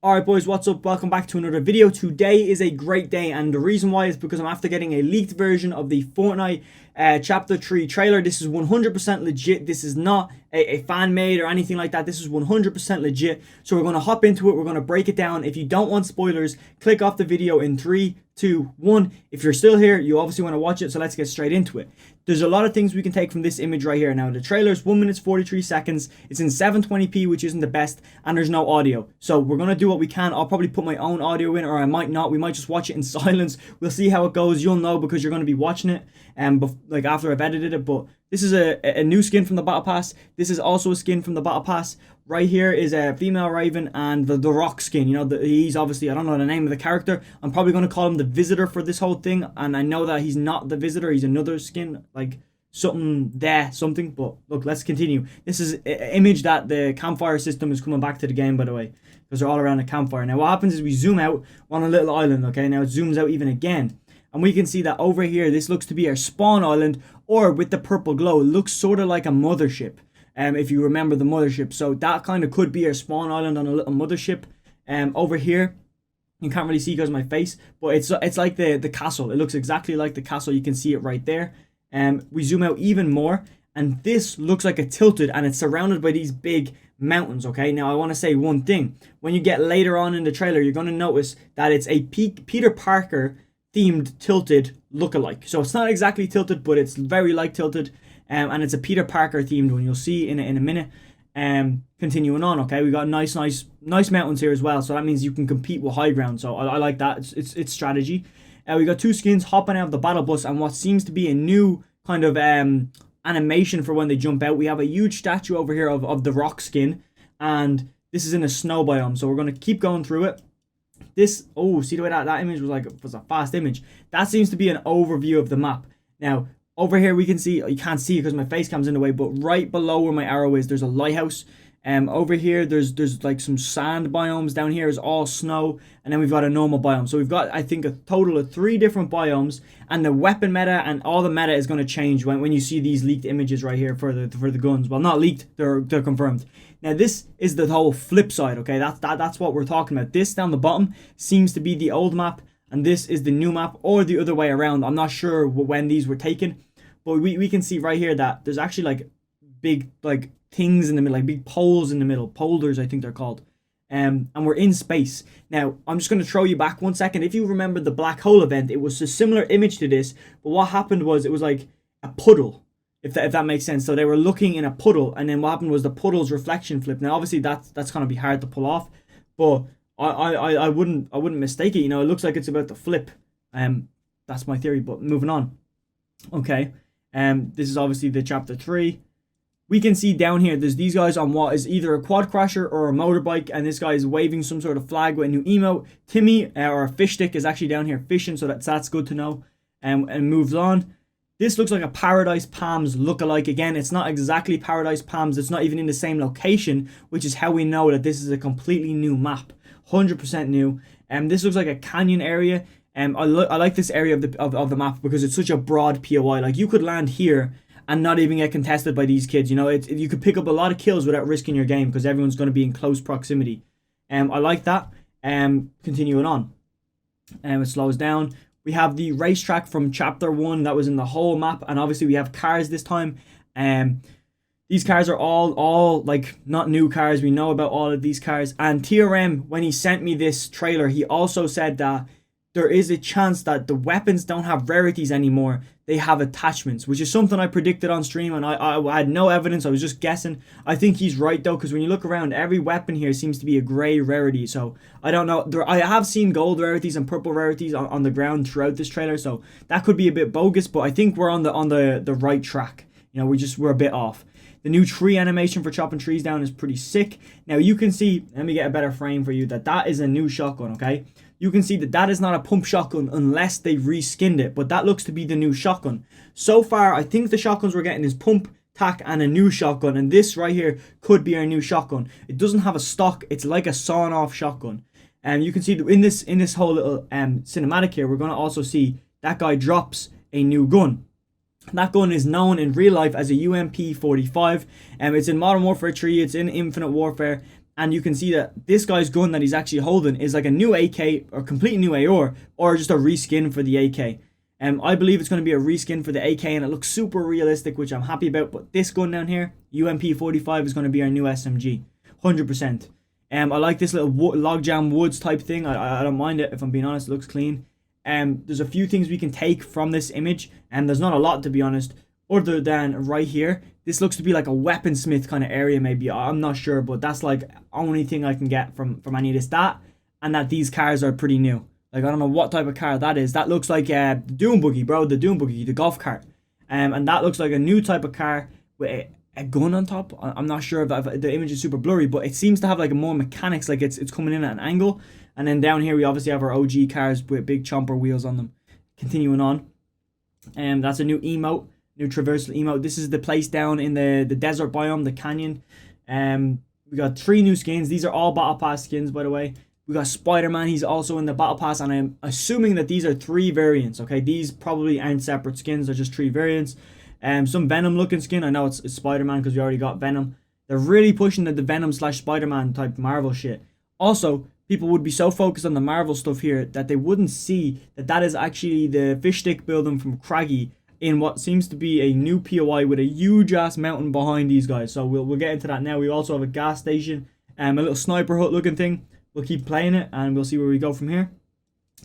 Alright boys, what's up? Welcome back to another video. Today is a great day, and the reason why is because I'm after getting a leaked version of the Fortnite Chapter 3 trailer. This is 100% legit. This is not a fan made or anything like that. This is 100% legit. So we're going to hop into it. We're going to break it down. If you don't want spoilers, click off the video in 3, 2, 1. If you're still here, you obviously want to watch it, so let's get straight into it. There's a lot of things we can take from this image right here. Now, the trailer is 1 minute 43 seconds. It's in 720p, which isn't the best, and there's no audio. So we're going to do what we can. I'll probably put my own audio in, or I might not. We might just watch it in silence. We'll see how it goes. You'll know because you're going to be watching it like after I've edited it. But this is a new skin from the Battle Pass. This is also a skin from the Battle Pass. Right here is a female Raven and the Rock skin. You know, he's obviously, I don't know the name of the character. I'm probably going to call him the Visitor for this whole thing. And I know that he's not the Visitor. He's another skin, like something. But look, let's continue. This is an image that the campfire system is coming back to the game, by the way, because they're all around a campfire. Now, what happens is we zoom out on a little island, okay? Now, it zooms out even again. And we can see that over here, this looks to be our spawn island, or with the purple glow, it looks sort of like a mothership. If you remember the mothership. So that kind of could be our spawn island on a little mothership. Over here, you can't really see because of my face, but it's like the castle. It looks exactly like the castle. You can see it right there. We zoom out even more, and this looks like a tilted, and it's surrounded by these big mountains, okay? Now, I want to say one thing. When you get later on in the trailer, you're going to notice that it's a Peter Parker themed tilted lookalike. So it's not exactly tilted, but it's very like tilted. And it's a Peter Parker themed one. You'll see in a minute. Continuing on, okay, we got nice mountains here as well. So that means you can compete with high ground. So I like that. It's strategy. We got two skins hopping out of the battle bus, and what seems to be a new kind of animation for when they jump out. We have a huge statue over here of the Rock skin, and this is in a snow biome. So we're gonna keep going through it. This, oh, see the way that image was a fast image. That seems to be an overview of the map. Now, over here we can see, you can't see because my face cam's in the way, but right below where my arrow is, there's a lighthouse. Over here, there's like some sand biomes. Down here is all snow, and then we've got a normal biome. So we've got, I think, a total of 3 different biomes, and the weapon meta and all the meta is going to change when you see these leaked images right here for the guns. Well, not leaked, they're confirmed. Now, this is the whole flip side, okay? That's what we're talking about. This down the bottom seems to be the old map, and this is the new map, or the other way around. I'm not sure when these were taken, but we can see right here that there's actually like big like things in the middle, like big poles in the middle. Polders, I think they're called. And we're in space. Now, I'm just going to throw you back 1 second. If you remember the black hole event, it was a similar image to this, but what happened was it was like a puddle. If that makes sense. So they were looking in a puddle, and then what happened was the puddle's reflection flipped. Now, obviously, that's going to be hard to pull off, but I wouldn't mistake it. You know, it looks like it's about to flip. That's my theory. But moving on. Okay. This is obviously the chapter 3. We can see down here, there's these guys on what is either a quad crasher or a motorbike, and this guy is waving some sort of flag with a new emote. Timmy, or a fish stick, is actually down here fishing, so that's good to know. And moves on. This looks like a Paradise Palms lookalike. Again, it's not exactly Paradise Palms. It's not even in the same location, which is how we know that this is a completely new map. 100% new. This looks like a canyon area. I like this area of the map because it's such a broad POI. Like, you could land here and not even get contested by these kids. You know, you could pick up a lot of kills without risking your game because everyone's going to be in close proximity. I like that. Continuing on. It slows down. We have the racetrack from Chapter 1 that was in the whole map. And obviously we have cars this time. These cars are all like not new cars. We know about all of these cars. And TRM, when he sent me this trailer, he also said that there is a chance that the weapons don't have rarities anymore. They have attachments, which is something I predicted on stream, and I had no evidence. I was just guessing. I think he's right, though, because when you look around, every weapon here seems to be a grey rarity. So I don't know. I have seen gold rarities and purple rarities on the ground throughout this trailer, so that could be a bit bogus, but I think we're on the right track. You know, we're a bit off. The new tree animation for chopping trees down is pretty sick. Now, you can see, let me get a better frame for you, that is a new shotgun, okay? You can see that is not a pump shotgun unless they reskinned it, but that looks to be the new shotgun. So far, I think the shotguns we're getting is pump, tack, and a new shotgun, and this right here could be our new shotgun. It doesn't have a stock, it's like a sawn-off shotgun. And you can see in this whole little cinematic here, we're going to also see that guy drops a new gun. That gun is known in real life as a UMP-45. It's in Modern Warfare 3, it's in Infinite Warfare, And you can see that this guy's gun that he's actually holding is like a new AK or completely new AR or just a reskin for the AK. I believe it's going to be a reskin for the AK, and it looks super realistic, which I'm happy about. But this gun down here, UMP45, is going to be our new SMG, 100%. I like this little logjam woods type thing. I don't mind it, if I'm being honest. It looks clean. There's a few things we can take from this image, and there's not a lot, to be honest, other than right here. This looks to be like a weaponsmith kind of area, maybe. I'm not sure, but that's like only thing I can get from any of this. That, and that these cars are pretty new. Like, I don't know what type of car that is. That looks like the Doom Buggy, bro. The Doom Buggy, the golf cart. And that looks like a new type of car with a gun on top. I'm not sure if the image is super blurry, but it seems to have like more mechanics. Like it's coming in at an angle. And then down here we obviously have our OG cars with big chomper wheels on them. Continuing on. That's a new emote. New traversal emote. This is the place down in the desert biome, the canyon. We got 3 new skins. These are all battle pass skins, by the way. We got Spider-Man. He's also in the battle pass, and I'm assuming that these are 3 variants. Okay, these probably aren't separate skins. They're just 3 variants. Some Venom looking skin. I know it's Spider-Man because we already got Venom. They're really pushing the Venom / Spider-Man type Marvel shit. Also, people would be so focused on the Marvel stuff here that they wouldn't see that is actually the fish stick building from Craggy in what seems to be a new POI with a huge ass mountain behind these guys. So we'll get into that now. We also have a gas station, a little sniper hut looking thing. We'll keep playing it and we'll see where we go from here.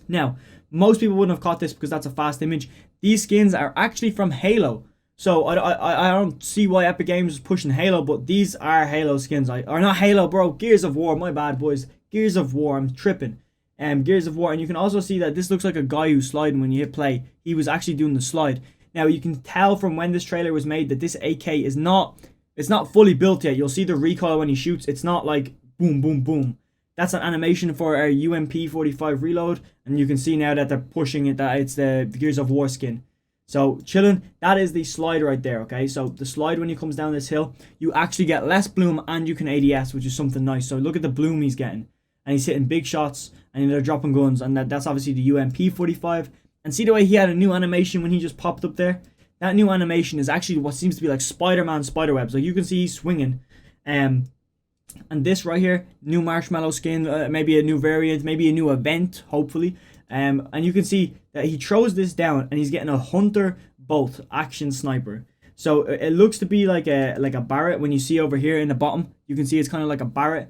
Now, most people wouldn't have caught this because that's a fast image. These skins are actually from Halo. So I don't see why Epic Games is pushing Halo, but these are Halo skins. Or not Halo, bro. Gears of War. My bad, boys. Gears of War. I'm tripping. Gears of War. And you can also see that this looks like a guy who's sliding when you hit play. He was actually doing the slide. Now, you can tell from when this trailer was made that this AK is not... It's not fully built yet. You'll see the recoil when he shoots. It's not like boom, boom, boom. That's an animation for our UMP45 reload, and you can see now that they're pushing it, that it's the Gears of War skin. So, chillin', that is the slide right there, okay? So, the slide when he comes down this hill, you actually get less bloom and you can ADS, which is something nice. So, look at the bloom he's getting. And he's hitting big shots, and they're dropping guns, and that's obviously the UMP45. And see the way he had a new animation when he just popped up there? That new animation is actually what seems to be like Spider-Man spiderwebs. Like, you can see he's swinging. And this right here, new marshmallow skin, maybe a new variant, maybe a new event, hopefully. And you can see that he throws this down and he's getting a Hunter Bolt action sniper. So it looks to be like a Barrett. When you see over here in the bottom, you can see it's kind of like a Barrett.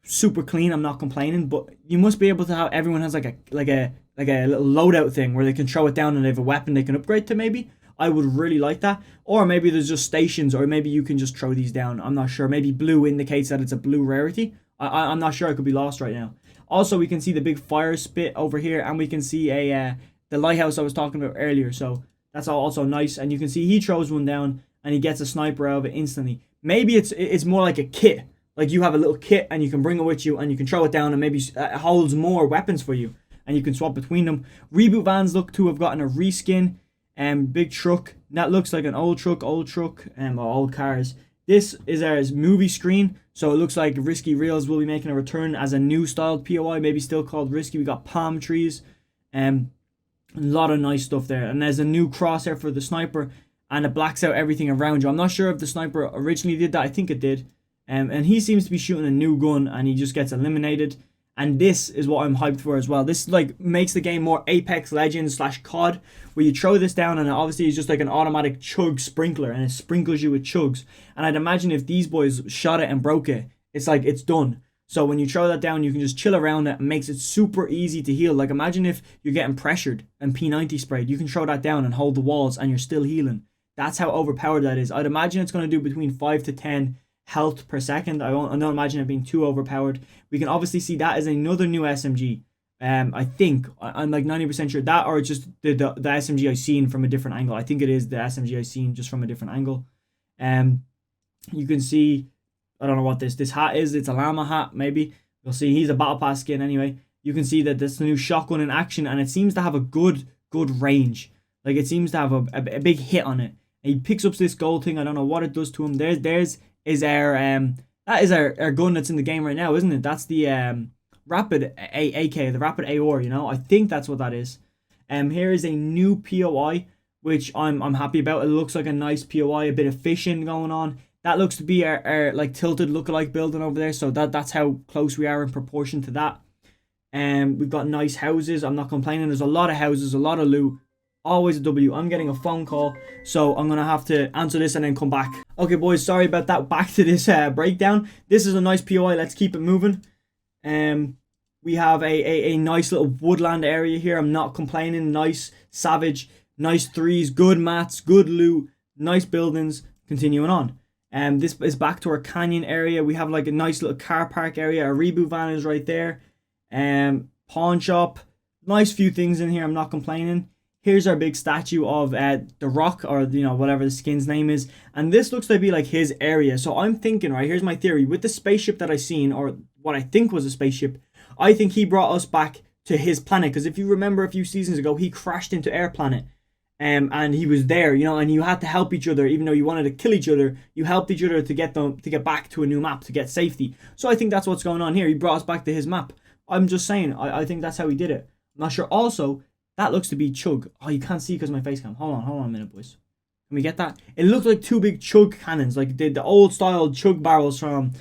Super clean, I'm not complaining, but you must be able to have, everyone has like a little loadout thing where they can throw it down and they have a weapon they can upgrade to, maybe. I would really like that. Or maybe there's just stations, or maybe you can just throw these down. I'm not sure. Maybe blue indicates that it's a blue rarity. I'm not sure. I could be lost right now. Also, we can see the big fire spit over here, and we can see the lighthouse I was talking about earlier. So that's also nice. And you can see he throws one down, and he gets a sniper out of it instantly. Maybe it's more like a kit. Like you have a little kit, and you can bring it with you, and you can throw it down, and maybe it holds more weapons for you, and you can swap between them. Reboot vans look to have gotten a reskin. Big truck. That looks like an old truck, or old cars. This is our movie screen, so it looks like Risky Reels will be making a return as a new styled POI, maybe still called Risky. We got palm trees, a lot of nice stuff there. And there's a new crosshair for the sniper, and it blacks out everything around you. I'm not sure if the sniper originally did that. I think it did. And he seems to be shooting a new gun, and he just gets eliminated. And this is what I'm hyped for as well. This like makes the game more Apex Legends / COD, where you throw this down and it obviously is just like an automatic chug sprinkler, and it sprinkles you with chugs. And I'd imagine if these boys shot it and broke it, it's like it's done. So when you throw that down, you can just chill around it and makes it super easy to heal. Like imagine if you're getting pressured and P90 sprayed, you can throw that down and hold the walls and you're still healing. That's how overpowered that is. I'd imagine it's going to do between 5 to 10 health per second. I don't imagine it being too overpowered. We can obviously see that as another new SMG. I think I'm like 90% sure that, or it's just the SMG I've seen from a different angle. I think it is the SMG I've seen just from a different angle. You can see, I don't know what this hat is. It's a llama hat, maybe. You'll see he's a battle pass skin anyway. You can see that this is the new shotgun in action, and it seems to have a good range. Like it seems to have a big hit on it. And he picks up this gold thing. I don't know what it does to him. There's our that is our gun that's in the game right now, isn't it? That's the rapid AK, the rapid AOR, you know. I think that's what that is. Here is a new POI, which I'm happy about. It looks like a nice POI, a bit of fishing going on. That looks to be our like tilted lookalike building over there. So that's how close we are in proportion to that. We've got nice houses. I'm not complaining. There's a lot of houses, a lot of loot. Always a W. I'm getting a phone call, so I'm gonna have to answer this and then come back. Okay, boys, sorry about that. Back to this breakdown. This is a nice POI. Let's keep it moving. We have a nice little woodland area here. I'm not complaining. Nice, savage, nice threes, good mats, good loot, nice buildings. Continuing on. This is back to our canyon area. We have like a nice little car park area. A reboot van is right there. Pawn shop. Nice few things in here. I'm not complaining. Here's our big statue of The Rock, or whatever the skin's name is, and this looks to be like his area. So I'm thinking, right, here's my theory with the spaceship that I seen, or what I think was a spaceship. I think he brought us back to his planet, because if you remember a few seasons ago, he crashed into our planet, and he was there, and you had to help each other. Even though you wanted to kill each other, you helped each other to get back to a new map, to get safety. So I think that's what's going on here. He brought us back to his map. I'm just saying, I think that's how he did it. I'm not sure. Also, that looks to be chug. Oh, you can't see because of my face cam. Hold on a minute, boys. Can we get that? It looks like two big chug cannons, like the old style chug barrels from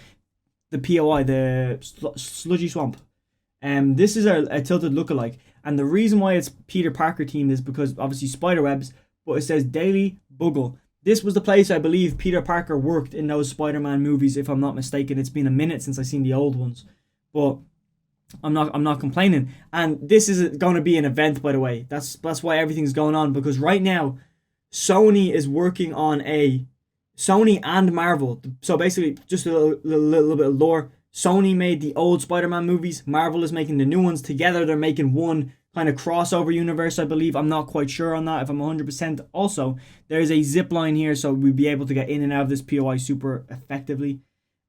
the POI, the Sludgy Swamp. This is a tilted lookalike, and the reason why it's Peter Parker themed is because obviously spiderwebs, but it says Daily Bugle. This was the place I believe Peter Parker worked in those Spider-Man movies, if I'm not mistaken. It's been a minute since I've seen the old ones, but I'm not complaining. And this is going to be an event, by the way. That's why everything's going on, because right now Sony is working on Sony and Marvel. So basically, just a little bit of lore. Sony made the old Spider-Man movies. Marvel is making the new ones. Together, they're making one kind of crossover universe, I believe. I'm not quite sure on that, if I'm 100%. Also, there's a zip line here, so we'll be able to get in and out of this POI super effectively.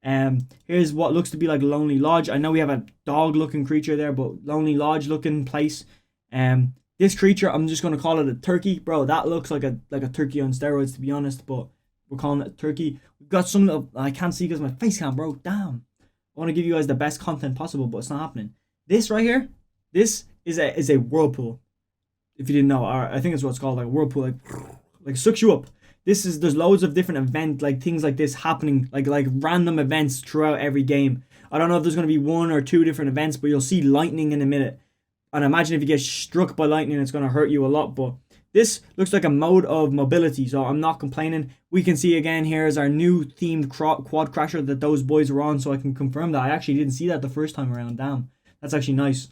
Here's what looks to be like Lonely Lodge. I know we have a dog looking creature there, but Lonely Lodge looking place. This creature, I'm just gonna call it a turkey, bro. That looks like a turkey on steroids, to be honest, but we're calling it a turkey. We've got some of, I can't see because my face cam, bro. Damn. I want to give you guys the best content possible, but it's not happening. This right here, this is a whirlpool. If you didn't know, or I think it's what it's called, like a whirlpool, like sucks you up. There's loads of different event, like things like this happening, like random events throughout every game. I don't know if there's going to be one or two different events, but you'll see lightning in a minute. And imagine if you get struck by lightning, it's going to hurt you a lot. But this looks like a mode of mobility, so I'm not complaining. We can see again here is our new themed quad crasher that those boys were on, so I can confirm that. I actually didn't see that the first time around. Damn, that's actually nice.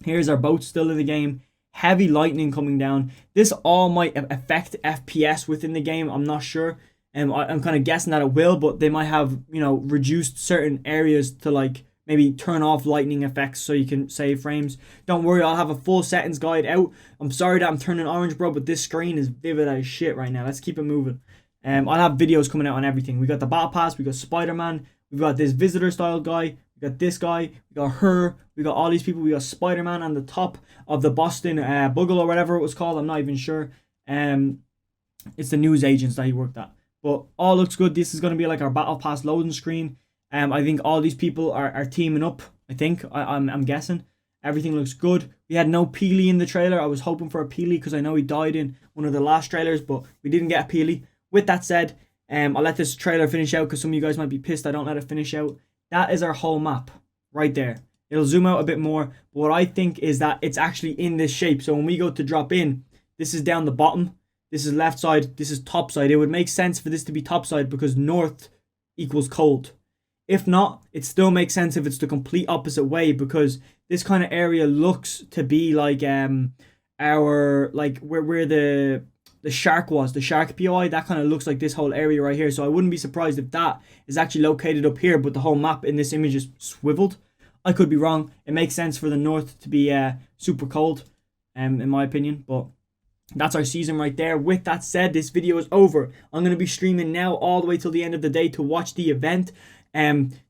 Here's our boat still in the game. Heavy lightning coming down. This all might affect FPS within the game. I'm not sure. I'm kind of guessing that it will, but they might have, reduced certain areas to like maybe turn off lightning effects so you can save frames. Don't worry, I'll have a full settings guide out. I'm sorry that I'm turning orange, bro, but this screen is vivid as shit right now. Let's keep it moving. I'll have videos coming out on everything. We got the Battle Pass, we got Spider-Man, we've got this visitor style guy, we got this guy, we got her, we got all these people, we got Spider-Man on the top of the Boston Bugle or whatever it was called, I'm not even sure. It's the news agents that he worked at. But all looks good. This is going to be like our Battle Pass loading screen. I think all these people are teaming up. I think, I'm guessing. Everything looks good. We had no Peely in the trailer. I was hoping for a Peely because I know he died in one of the last trailers, but we didn't get a Peely. With that said, I'll let this trailer finish out because some of you guys might be pissed I don't let it finish out. That is our whole map right there. It'll zoom out a bit more, but what I think is that it's actually in this shape. So when we go to drop in, this is down the bottom, this is left side, this is top side. It would make sense for this to be top side because north equals cold. If not, it still makes sense if it's the complete opposite way, because this kind of area looks to be like our, like where the shark was, the shark POI, that kind of looks like this whole area right here. So I wouldn't be surprised if that is actually located up here, but the whole map in this image is swiveled. I could be wrong. It makes sense for the north to be super cold, in my opinion, but that's our season right there. With that said, this video is over. I'm going to be streaming now all the way till the end of the day to watch the event.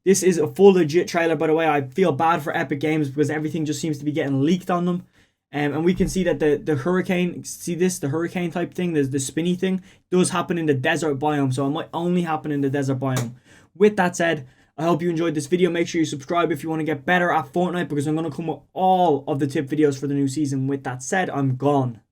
This is a full legit trailer, by the way. I feel bad for Epic Games because everything just seems to be getting leaked on them. And we can see that the hurricane, see this, the hurricane type thing, the spinny thing, does happen in the desert biome. So it might only happen in the desert biome. With that said, I hope you enjoyed this video. Make sure you subscribe if you want to get better at Fortnite, because I'm going to come with all of the tip videos for the new season. With that said, I'm gone.